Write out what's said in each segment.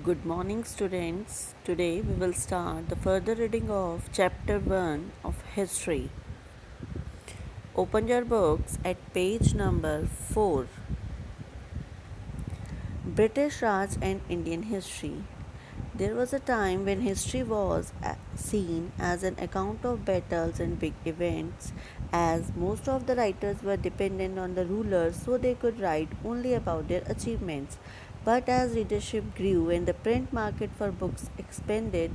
Good morning, students. Today we will start the further reading of Chapter 1 of History. Open your books at page number 4. British Raj and Indian History. There was a time when history was seen as an account of battles and big events, as most of the writers were dependent on the rulers, so they could write only about their achievements. But as readership grew and the print market for books expanded,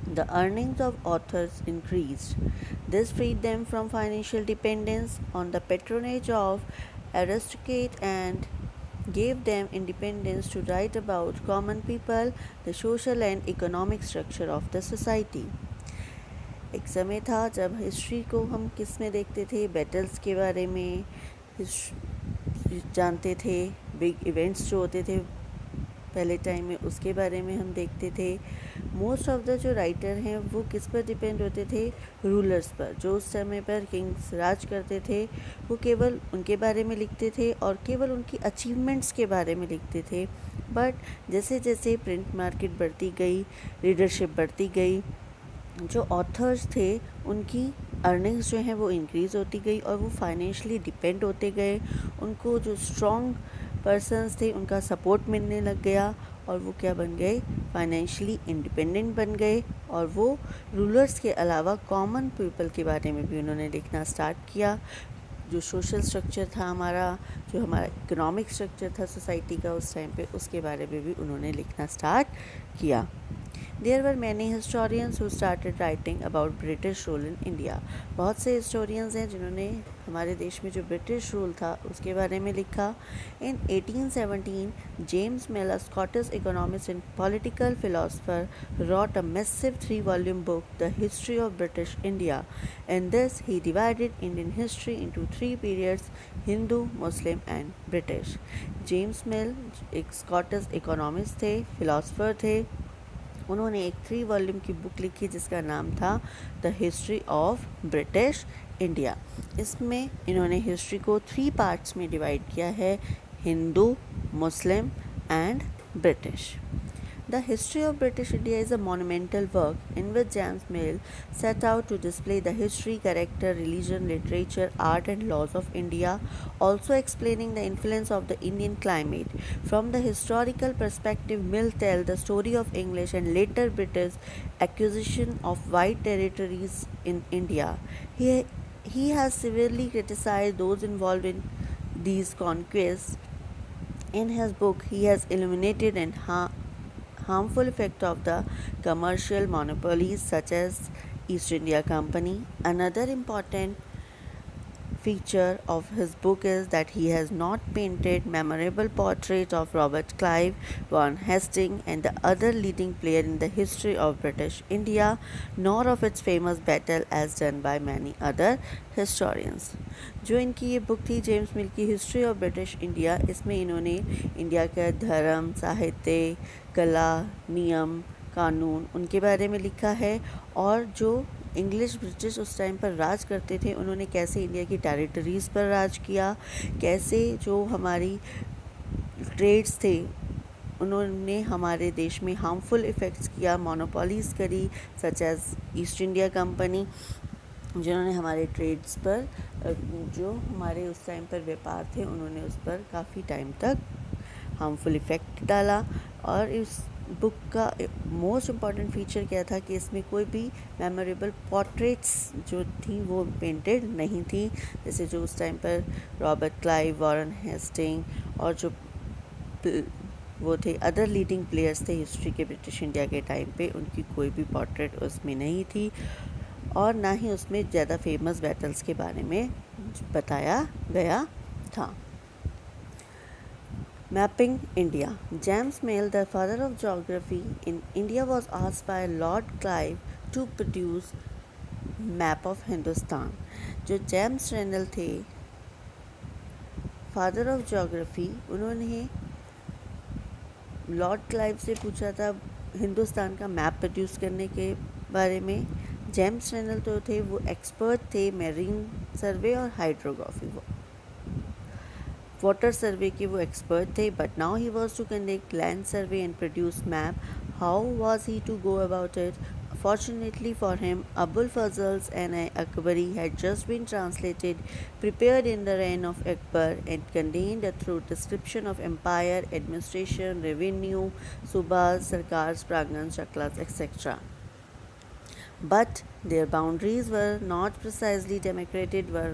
the earnings of authors increased. This freed them from financial dependence on the patronage of aristocrats and gave them independence to write about common people, the social and economic structure of the society. एक समय था जब history को हम किस में देखते थे, बैटल्स के बारे में जानते थे, बिग इवेंट्स जो होते थे पहले टाइम में उसके बारे में हम देखते थे। मोस्ट ऑफ द जो राइटर हैं वो किस पर डिपेंड होते थे, रूलर्स पर। जो उस समय पर किंग्स राज करते थे वो केवल उनके बारे में लिखते थे और केवल उनकी अचीवमेंट्स के बारे में लिखते थे। बट जैसे जैसे प्रिंट मार्केट बढ़ती गई, रीडरशिप बढ़ती गई, जो ऑथर्स थे उनकी अर्निंग्स जो हैं वो इंक्रीज़ होती गई और वो फाइनेंशियली डिपेंड होते गए। उनको जो स्ट्रॉन्ग पर्सन्स थे उनका सपोर्ट मिलने लग गया और वो क्या बन गए, फाइनेंशियली इंडिपेंडेंट बन गए। और वो रूलर्स के अलावा कॉमन पीपल के बारे में भी उन्होंने लिखना स्टार्ट किया। जो सोशल स्ट्रक्चर था हमारा, जो हमारा इकोनॉमिक स्ट्रक्चर था सोसाइटी का उस टाइम पे, उसके बारे में भी उन्होंने लिखना स्टार्ट किया। There were many historians who started writing about British rule in India. बहुत से historians हैं जिन्होंने हमारे देश में जो ब्रिटिश रूल था उसके बारे में लिखा। In 1817, James Mill, a Scottish economist and political philosopher, wrote a massive 3-volume book, The History of British India. In this, he divided Indian history into 3 periods: Hindu, Muslim and British. James Mill एक Scottish economist थे, philosopher थे। उन्होंने एक 3 volume की book लिखी जिसका नाम था the history of British India. इसमें इन्होंने हिस्ट्री को 3 पार्ट्स में डिवाइड किया है: Hindu, Muslim and British. The History of British India is a monumental work in which James Mill set out to display the history, character, religion, literature, art and laws of India, also explaining the influence of the Indian climate. From the historical perspective, Mill tells the story of English and later British acquisition of wide territories in India. He has severely criticized those involved in these conquests. In his book, he has illuminated and harmful effect of the commercial monopolies such as East India Company. Another important feature of his book is that he has not painted memorable portrait of Robert Clive, Warren Hastings and the other leading player in the history of British India, nor of its famous battle as done by many other historians. जो इनकी ये book थी James मिल की history of British India, इसमें इन्होंने India का धर्म, साहित्य, कला, नियम, कानून उनके बारे में लिखा है। और जो इंग्लिश ब्रिटिश उस टाइम पर राज करते थे उन्होंने कैसे इंडिया की टेरिटरीज़ पर राज किया, कैसे जो हमारी ट्रेड्स थे उन्होंने हमारे देश में हार्मफुल इफ़ेक्ट्स किया, मोनोपोलीज़ करी such as east India company, जिन्होंने हमारे ट्रेड्स पर, जो हमारे उस टाइम पर व्यापार थे उन्होंने उस पर काफ़ी टाइम तक हार्मफुल इफ़ेक्ट डाला। और इस बुक का मोस्ट इम्पॉर्टेंट फीचर क्या था कि इसमें कोई भी मेमोरेबल पोर्ट्रेट्स जो थी वो पेंटेड नहीं थी, जैसे जो उस टाइम पर रॉबर्ट क्लाइव, वॉरेन हेस्टिंग और जो वो थे अदर लीडिंग प्लेयर्स थे हिस्ट्री के ब्रिटिश इंडिया के टाइम पे, उनकी कोई भी पोर्ट्रेट उसमें नहीं थी और ना ही उसमें ज़्यादा फेमस बैटल्स के बारे में बताया गया था। Mapping India. James Mill, the father of geography in India, was asked by Lord Clive to produce map of Hindustan. जो जेम्स रेनल थे, फादर ऑफ जोग्राफी, उन्होंने लॉर्ड क्लाइव से पूछा था हिंदुस्तान का मैप प्रोड्यूस करने के बारे में। जेम्स रेनल तो थे वो एक्सपर्ट थे मेरीन सर्वे और हाइड्रोग्राफी वाटर सर्वे के वो एक्सपर्ट थे, but now he was to conduct land survey and produce map. How was he to go about it? Fortunately for him, Abul Fazl's An Akbari had just been translated, prepared in the reign of Akbar, and contained a thorough description of empire, administration, revenue, subhas, sarkars, prangans, chaklas, etc. But their boundaries were not precisely demarcated, were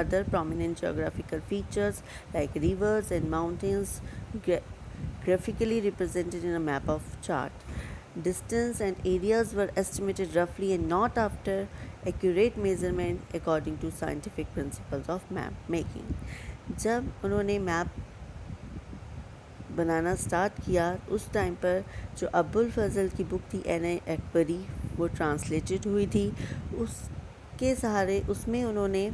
other prominent geographical features like rivers and mountains graphically represented in a map of chart. Distance and areas were estimated roughly and not after accurate measurement according to scientific principles of map making. जब उन्होंने map बनाना start किया उस time पर जो अबुल फजल की book थी N Akbari वो translated हुई थी. उसके सहारे उसमें उन्होंने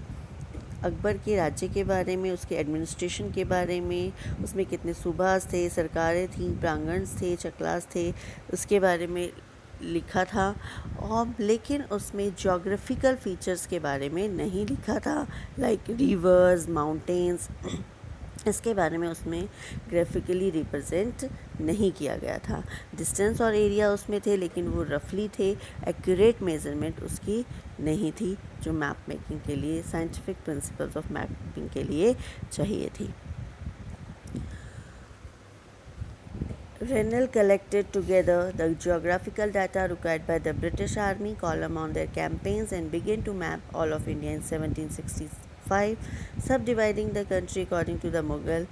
अकबर के राज्य के बारे में, उसके एडमिनिस्ट्रेशन के बारे में, उसमें कितने सूबास थे, सरकारें थीं, प्रांगण्स थे, चकलास थे, उसके बारे में लिखा था. और लेकिन उसमें जोग्राफिकल फीचर्स के बारे में नहीं लिखा था, लाइक रिवर्स, माउंटेन्स. इसके बारे में उसमें ग्राफिकली रिप्रेजेंट नहीं किया गया था. डिस्टेंस और एरिया उसमें थे लेकिन वो रफली थे. एक्यूरेट मेजरमेंट उसकी नहीं थी जो मैप मेकिंग के लिए, साइंटिफिक प्रिंसिपल्स ऑफ मैपिंग के लिए चाहिए थी. Rennell collected together the geographical data required by the British Army column on their campaigns and began to map all of India in 1765, subdividing the country according to the Mughal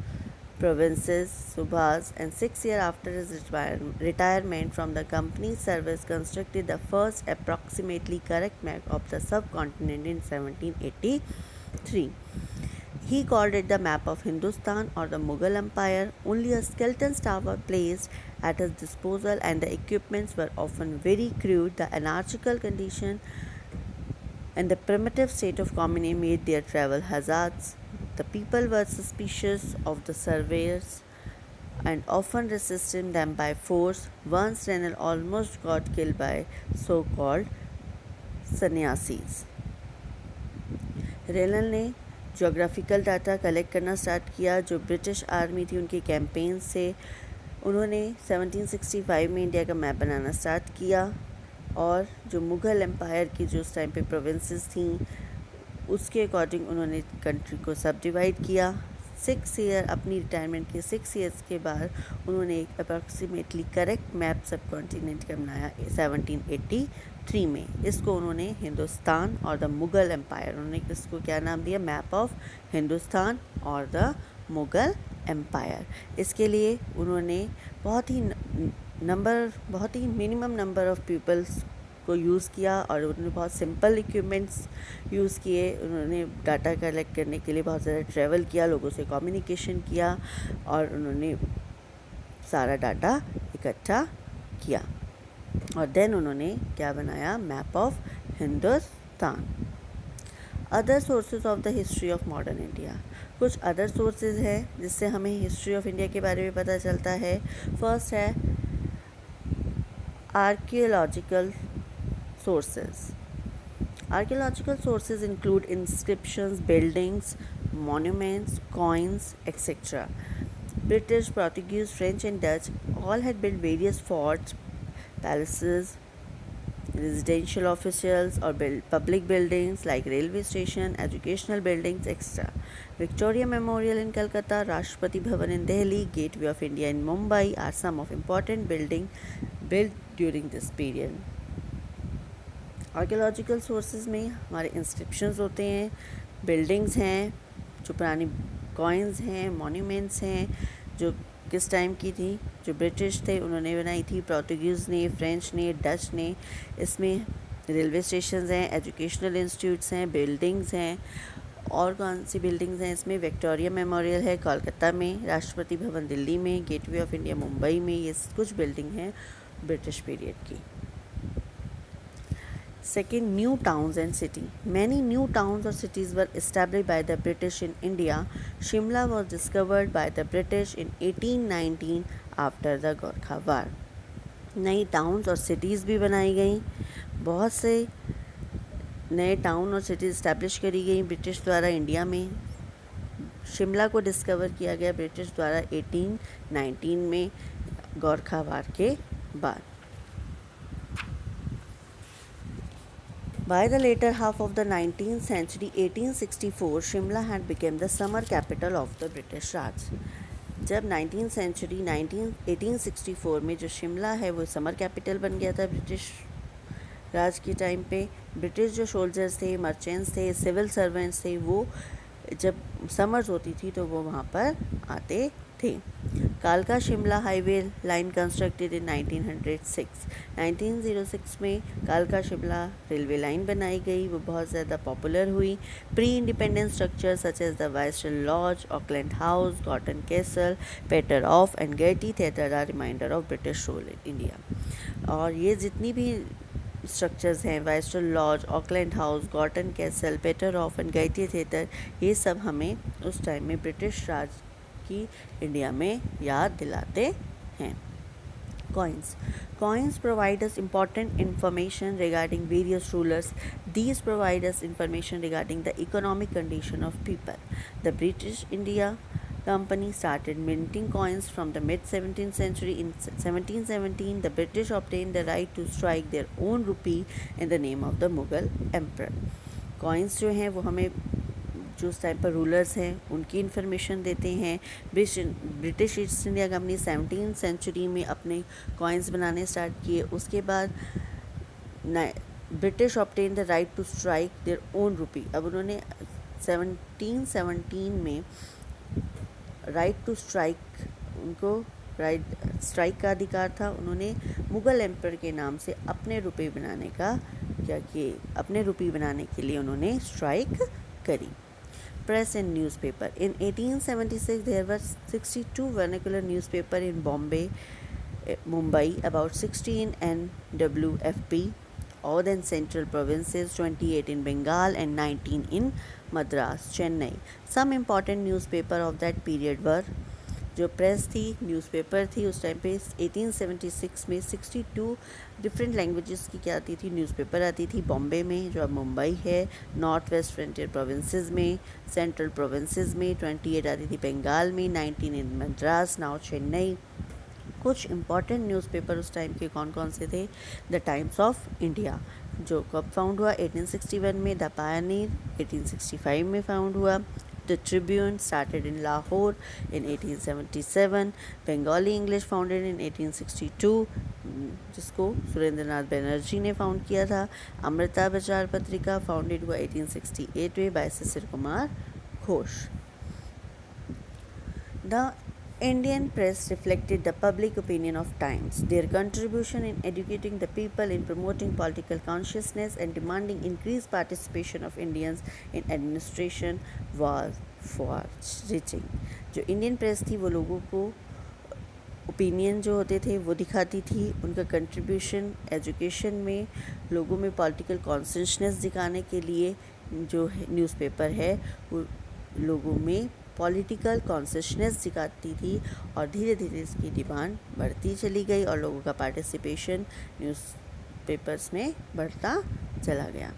provinces, subhas, and 6 years after his retirement from the company's service, constructed the first approximately correct map of the subcontinent in 1783. He called it the map of Hindustan or the Mughal Empire. Only a skeleton staff was placed at his disposal and the equipments were often very crude. The anarchical condition and the primitive state of communism made their travel hazards. The people were suspicious of the surveyors and often resisted them by force. Once Rennell almost got killed by so-called sannyasis. Renal ने geographical data collect करना start किया जो British army थी उनके campaign से. उन्होंने 1765 में India का मैप बनाना स्टार्ट किया और जो मुग़ल एम्पायर की जो उस टाइम पे प्रोविंसेस थी उसके अकॉर्डिंग उन्होंने कंट्री को सब डिवाइड किया. 6 ईयर अपनी रिटायरमेंट के 6 ईयर्स के बाद उन्होंने एक अप्रॉक्सीमेटली करेक्ट मैप सब कॉन्टिनेंट का बनाया 1783 में. इसको उन्होंने हिंदुस्तान और द मुग़ल एम्पायर, उन्होंने इसको क्या नाम दिया, मैप ऑफ हिंदुस्तान और द मुग़ल एम्पायर. इसके लिए उन्होंने बहुत ही मिनिमम नंबर ऑफ पीपल्स को यूज़ किया और उन्होंने बहुत सिंपल इक्विपमेंट्स यूज़ किए. उन्होंने डाटा कलेक्ट करने के लिए बहुत ज़्यादा ट्रैवल किया, लोगों से कम्युनिकेशन किया और उन्होंने सारा डाटा इकट्ठा किया और देन उन्होंने क्या बनाया, map of Hindustan. Other sources of the history of modern India. कुछ अदर सोर्सेज हैं जिससे हमें हिस्ट्री ऑफ इंडिया के बारे में पता चलता है. फर्स्ट है archaeological sources. Archaeological sources include inscriptions, buildings, monuments, coins, etc. British, Portuguese, French and Dutch all had built various forts, palaces, residential officials or public buildings like railway station, educational buildings, etc. Victoria Memorial in Calcutta, Rashtrapati Bhavan in Delhi, Gateway of India in Mumbai are some of important buildings built during this period. Archaeological sources में हमारे inscriptions होते हैं, buildings हैं, जो पुरानी coins हैं, monuments हैं जो किस टाइम की थी, जो ब्रिटिश थे उन्होंने बनाई थी, पोर्तुगीज़ ने, फ्रेंच ने, डच ने. इसमें रेलवे स्टेशंस हैं, एजुकेशनल इंस्टीट्यूट्स हैं, बिल्डिंग्स हैं. और कौन सी बिल्डिंग्स हैं इसमें, विक्टोरिया मेमोरियल है कोलकाता में, राष्ट्रपति भवन दिल्ली में, गेटवे ऑफ इंडिया मुंबई में. ये कुछ बिल्डिंग हैं ब्रिटिश पीरियड की. Second, new towns and city. Many new towns or cities were established by the British in India. Shimla was discovered by the British in 1819 after the Gorkha War. नई towns और cities भी बनाई गई. बहुत से नए town और cities establish करी गई ब्रिटिश द्वारा इंडिया में शिमला को डिस्कवर किया गया ब्रिटिश द्वारा 1819 में गोरखा वार के बाद। By the later half of the 19th century, 1864, Shimla had become the summer capital of the British Raj. जब 19th century 1864 में जो शिमला है वो समर कैपिटल बन गया था ब्रिटिश राज के टाइम पे। ब्रिटिश जो सोल्जर्स थे, मर्चेंट्स थे, सिविल सर्वेंट्स थे, वो जब समर्स होती थी तो वो वहाँ पर आते थे। कालका Shimla highway line constructed in 1906। 1906 में कालका शिमला रेलवे लाइन बनाई गई, वो बहुत ज़्यादा पॉपुलर हुई। Pre independence structure such as the Viceroy Lodge, Auckland House, Gordon Castle, Peterhoff and Gaiety Theatre are reminder of British rule in India. और ये जितनी भी स्ट्रक्चर्स हैं, Viceroy Lodge, Auckland House, Gordon Castle, Peterhoff and Gaiety Theatre, ये सब हमें उस time में ब्रिटिश राज की इंडिया में याद दिलाते हैं। Coins provide us important information regarding various rulers. These provide us information regarding the economic condition of people. The British India Company started minting coins from the mid-17th century. In 1717, the British obtained the right to strike their own rupee in the name of the Mughal emperor. Coins जो हैं वो हमें जो उस time पर rulers हैं उनकी information देते हैं। British East India company 17th century में अपने कॉइन्स बनाने स्टार्ट किए। उसके बाद British obtain the right to strike their own rupee. अब उन्होंने 1717 में राइट टू स्ट्राइक, उनको राइट स्ट्राइक का अधिकार था। उन्होंने मुग़ल एम्पर के नाम से अपने रुपये बनाने का क्या किए, अपने रुपये बनाने के लिए उन्होंने स्ट्राइक करी। Press and newspaper. In 1876, there were 62 vernacular newspapers in Bombay, Mumbai, about 60 in NWFP, Oudh and Central Provinces, 28 in Bengal, and 19 in Madras, Chennai. Some important newspapers of that period were, जो press थी, newspaper थी उस time पे 1876 में 62 different languages की क्या आती थी, न्यूज़पेपर आती थी। बॉम्बे में जो अब मुंबई है, नॉर्थ वेस्ट फ्रंटियर प्रोविंसेस में, सेंट्रल प्रोविंसेस में, 28 आती थी बंगाल में, 19 इन मद्रास, नाउ चेन्नई। कुछ इम्पॉर्टेंट न्यूज़पेपर उस टाइम के कौन कौन से थे? द टाइम्स ऑफ इंडिया जो कब फाउंड हुआ? 1861 में। द पायनियर 1865 में फाउंड हुआ। The Tribune started in Lahore in 1877. Bengali English founded in 1862, जिसको सुरेंद्रनाथ बनर्जी ने फाउंड किया था। अमृता विचार पत्रिका फाउंडेड हुआ 1868 में by Shishir Kumar Ghosh. The Indian press reflected the public opinion of times. Their contribution in educating the people, in promoting political consciousness and demanding increased participation of Indians in administration was far-reaching. जो Indian press थी वो लोगों को opinion जो होते थे वो दिखाती थी। उनका कंट्रीब्यूशन एजुकेशन में, लोगों में पॉलिटिकल कॉन्शियसनेस दिखाने के लिए जो न्यूज़पेपर है वो लोगों में पॉलिटिकल कॉन्शियसनेस दिखाती थी और धीरे धीरे इसकी डिमांड बढ़ती चली गई और लोगों का पार्टिसिपेशन न्यूज़पेपर्स में बढ़ता चला गया।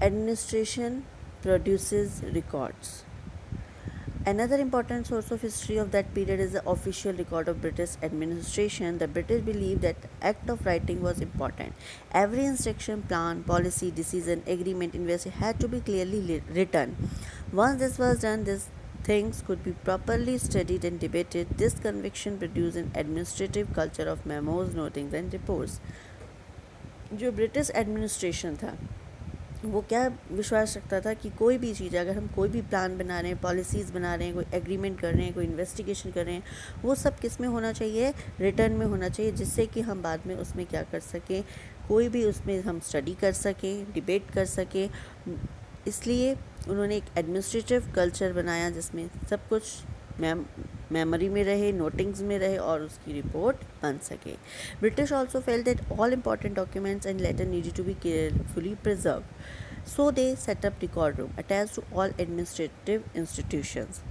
Administration produces records. Another important source of history of that period is the official record of British administration. The British believed that the act of writing was important. Every instruction, plan, policy, decision, agreement, investigation had to be clearly written. Once this was done, these things could be properly studied and debated. This conviction produced an administrative culture of memos, notings and reports. जो British administration था वो क्या विश्वास रखता था कि कोई भी चीज़, अगर हम कोई भी प्लान बना रहे हैं, पॉलिसीज़ बना रहे हैं, कोई एग्रीमेंट कर रहे हैं, कोई इन्वेस्टिगेशन कर रहे हैं, वो सब किस में होना चाहिए? रिटर्न में होना चाहिए, जिससे कि हम बाद में उसमें क्या कर सकें, कोई भी उसमें हम स्टडी कर सकें, डिबेट कर सकें। इसलिए उन्होंने एक एडमिनिस्ट्रेटिव कल्चर बनाया जिसमें सब कुछ मेमोरी में रहे, नोटिंग्स में रहे और उसकी रिपोर्ट बन सके। British also felt that all important documents and letter needed to be carefully preserve, so they set up record room attach to all administrative institutions.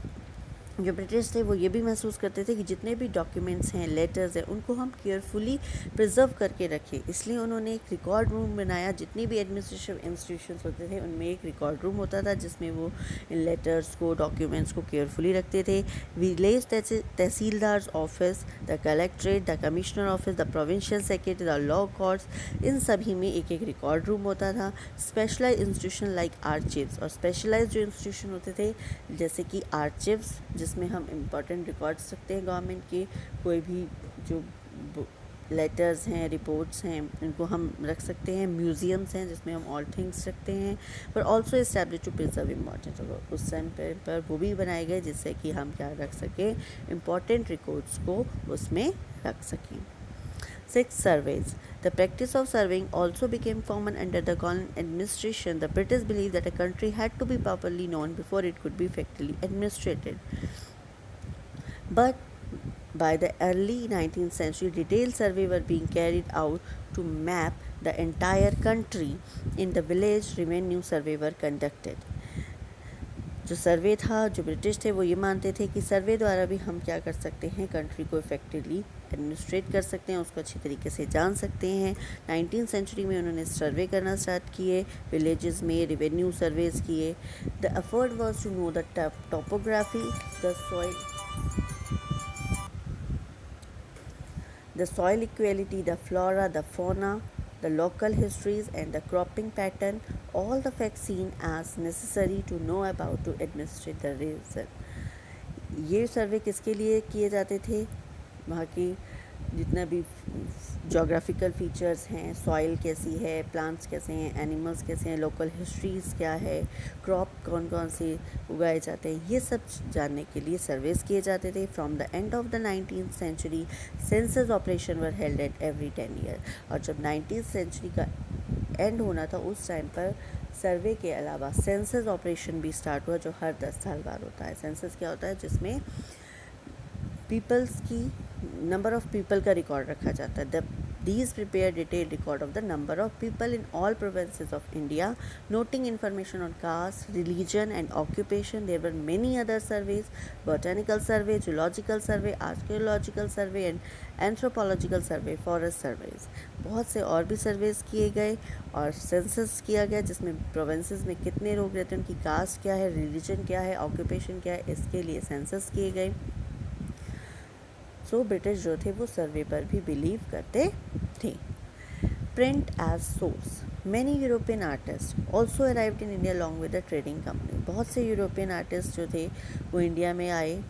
जो ब्रिटिश थे वो ये भी महसूस करते थे कि जितने भी डॉक्यूमेंट्स हैं, लेटर्स हैं, उनको हम केयरफुली प्रिजर्व करके रखें। इसलिए उन्होंने एक रिकॉर्ड रूम बनाया। जितनी भी एडमिनिस्ट्रेटिव इंस्टीट्यूशंस होते थे उनमें एक रिकॉर्ड रूम होता था जिसमें वो इन लेटर्स को, डॉक्यूमेंट्स को केयरफुली रखते थे। Village tehsildar office, the collectorate, the commissioner office, the provincial secretary, the law courts, इन सभी में एक एक रिकॉर्ड रूम होता था। स्पेशलाइज इंस्टीट्यूशन लाइक आर्चिव्स, और स्पेशलाइज जो इंस्टीट्यूशन होते थे जैसे कि आर्चिव्स, जिसमें हम इम्पॉर्टेंट रिकॉर्ड्स रखते हैं गवर्नमेंट के, कोई भी जो लेटर्स हैं, रिपोर्ट्स हैं, इनको हम रख सकते हैं। म्यूज़ियम्स हैं जिसमें हम ऑल थिंग्स रखते हैं, पर also establish to preserve important. उस टाइम पर वो भी बनाए गए जिससे कि हम क्या रख सकें, इम्पॉर्टेंट रिकॉर्ड्स को उसमें रख सकें। 6. Surveys. The practice of surveying also became common under the colonial administration. The British believed that a country had to be properly known before it could be effectively administrated. But by the early 19th century, detailed surveys were being carried out to map the entire country. In the village, revenue survey were conducted. जो सर्वे था, जो British थे वो ये मानते थे कि सर्वे द्वारा भी हम क्या कर सकते हैं, कंट्री को इफेक्टिवली एडमिनिस्ट्रेट कर सकते हैं, उसको अच्छी तरीके से जान सकते हैं। 19th सेंचुरी में उन्होंने सर्वे करना स्टार्ट किए, विलेजेस में रेवेन्यू सर्वेज किए। The effort was to know the topography, the soil equality, the flora, the fauna, the local histories and the cropping pattern, all the facts seen as necessary to know about to administrate the region. ये सर्वे किसके लिए किए जाते थे, वहाँ की जितना भी जोग्राफिकल फीचर्स हैं, सॉइल कैसी है, प्लांट्स कैसे हैं, एनिमल्स कैसे हैं, लोकल हिस्ट्रीज़ क्या है, क्रॉप कौन कौन से उगाए जाते हैं, ये सब जानने के लिए सर्वेस किए जाते थे। From the end of the 19th century census operation were held at every 10 year. और जब 19th सेंचुरी का एंड होना था उस टाइम पर सर्वे के अलावा सेंसस ऑपरेशन भी स्टार्ट हुआ, जो हर 10 साल बाद होता है। सेंसस क्या होता है, जिसमें पीपल्स की नंबर ऑफ पीपल का रिकॉर्ड रखा जाता है। These prepare detailed record of the number of people in all provinces of India, noting information on caste, religion and occupation. There were many other surveys: botanical survey, geological survey, archaeological survey and anthropological survey, forest surveys. बहुत से और भी surveys किए गए और census किया गया जिसमें प्रोविंसेस में कितने लोग रहते हैं, उनकी कास्ट क्या है, रिलीजन क्या है, ऑक्यूपेशन क्या है, इसके लिए सेंसस किए गए। सो ब्रिटिश जो थे वो सर्वे पर भी बिलीव करते थे। Print as source, many European artist also arrived in India along with the trading company. बहुत से यूरोपियन आर्टिस्ट जो थे वो इंडिया में आए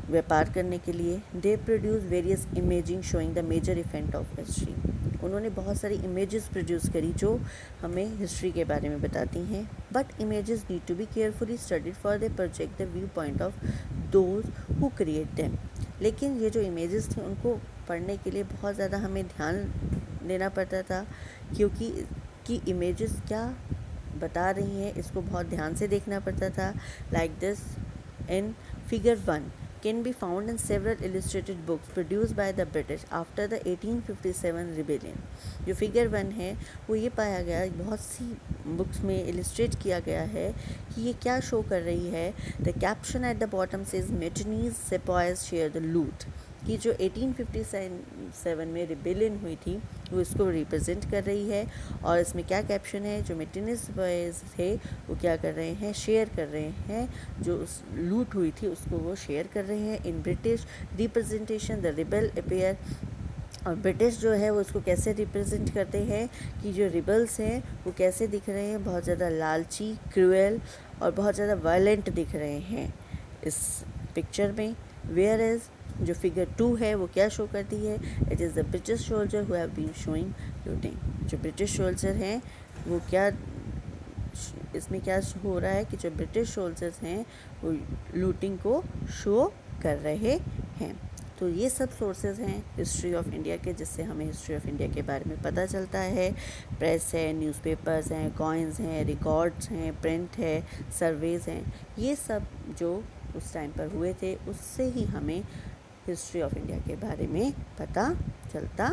व्यापार करने के लिए। They produce various imaging showing the major event of history. उन्होंने बहुत सारी इमेजेस प्रोड्यूस करी जो हमें हिस्ट्री के बारे में बताती हैं। But images need to be carefully studied for they project the view point of those who create them. लेकिन ये जो इमेजेस थे उनको पढ़ने के लिए बहुत ज़्यादा हमें ध्यान देना पड़ता था, क्योंकि कि इमेजेस क्या बता रही हैं इसको बहुत ध्यान से देखना पड़ता था। Like this in figure 1 can be found in several illustrated books produced by the British after the 1857 rebellion. जो फिगर 1 है वो ये पाया गया, बहुत सी बुक्स में इलिस्ट्रेट किया गया है कि ये क्या शो कर रही है। The caption at the bottom says mutinous sepoys share the loot, कि जो 1857 में रिबेलियन हुई थी वो इसको रिप्रेजेंट कर रही है। और इसमें क्या कैप्शन है, जो मेटनीज बॉयज़ थे वो क्या कर रहे हैं, शेयर कर रहे हैं, जो उस लूट हुई थी उसको वो शेयर कर रहे हैं। In British representation the rebel appear, और ब्रिटिश जो है वो उसको कैसे रिप्रेजेंट करते हैं कि जो रिबल्स हैं वो कैसे दिख रहे हैं, बहुत ज़्यादा लालची, क्रूएल और बहुत ज़्यादा वायलेंट दिख रहे हैं इस पिक्चर में। वेयर इज़ जो फिगर 2 है वो क्या शो करती है, it is the British soldier who have been showing looting. जो ब्रिटिश सोल्जर हैं वो क्या, इसमें क्या हो रहा है कि जो ब्रिटिश सोल्जर्स हैं वो लूटिंग को शो कर रहे हैं। तो ये सब सोर्सेज हैं हिस्ट्री ऑफ इंडिया के, जिससे हमें हिस्ट्री ऑफ इंडिया के बारे में पता चलता है। प्रेस है, न्यूज़पेपर्स हैं, कॉइन्स हैं, रिकॉर्ड्स हैं, प्रिंट है, सर्वेज हैं, ये सब जो उस टाइम पर हुए थे उससे ही हमें हिस्ट्री ऑफ इंडिया के बारे में पता चलता